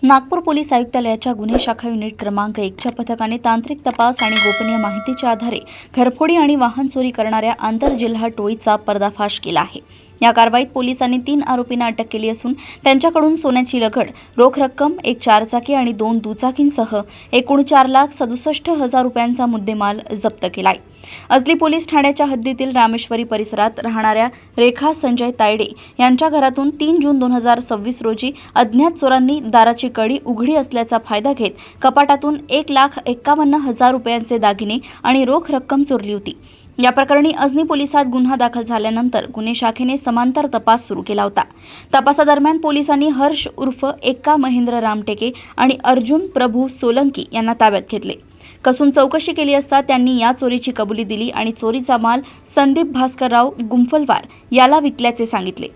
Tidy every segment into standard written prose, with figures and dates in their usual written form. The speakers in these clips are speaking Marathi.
नागपूर पोलीस आयुक्तालयाच्या गुन्हे शाखा युनिट क्रमांक 1च्या पथकाने तांत्रिक तपास आणि गोपनीय माहितीच्या आधारे घरफोडी आणि वाहन चोरी करणाऱ्या आंतरजिल्हा टोळीचा पर्दाफाश केला आहे। या कारवाईत पोलिसांनी 3 आरोपींना अटक केली असून त्यांच्याकडून सोन्याची लगड, रोख रक्कम, एक 4 चाकी आणि 2 दुचाकींसह एकूण 4,67,000 रुपयांचा मुद्देमाल जप्त केलाय। अजली पोलीस ठाण्याच्या हद्दीतील रामेश्वरी परिसरात राहणाऱ्या रेखा संजय तायडे यांच्या घरातून 3 जून 2026 रोजी अज्ञात चोरांनी दाराची कडी उघडी असल्याचा फायदा घेत कपाटातून 1,51,000 रुपयांचे दागिने आणि रोख रक्कम चोरली होती। या प्रकरणी अजनी पोलिसात गुन्हा दाखल झाल्यानंतर गुन्हे शाखेने समांतर तपास सुरू केला होता। तपासादरम्यान पोलिसांनी हर्ष उर्फ एक्का महेंद्र रामटेके आणि अर्जुन प्रभू सोलंकी यांना ताब्यात घेतले। कसून चौकशी केली असता त्यांनी या चोरीची कबुली दिली आणि चोरीचा माल संदीप भास्करराव गुंफलवार याला विकल्याचे सांगितले।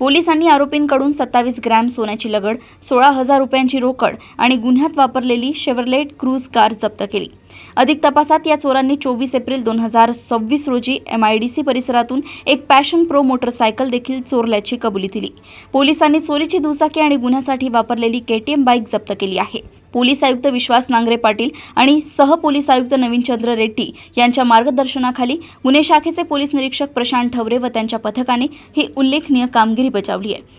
पोलिसांनी आरोपींकडून 27 ग्रॅम सोन्याची लगड, 16,000 रुपयांची रोकड आणि गुन्ह्यात वापरलेली शेव्हरलेट क्रूज कार जप्त केली। अधिक तपासात या चोरांनी 24 एप्रिल 2026 रोजी MIDC परिसरातून एक पॅशन प्रो मोटरसायकल देखील चोरल्याची कबुली दिली। पोलिसांनी चोरीची दुचाकी आणि गुन्ह्यासाठी वापरलेली KTM बाईक जप्त केली आहे। पोलीस आयुक्त विश्वास नांगरे पाटील आणि सहपोलीस आयुक्त नवीनचंद्र रेड्डी यांच्या मार्गदर्शनाखाली गुन्हे शाखेचे पोलीस निरीक्षक प्रशांत ठवरे व त्यांच्या पथकाने ही उल्लेखनीय कामगिरी बजावली आहे।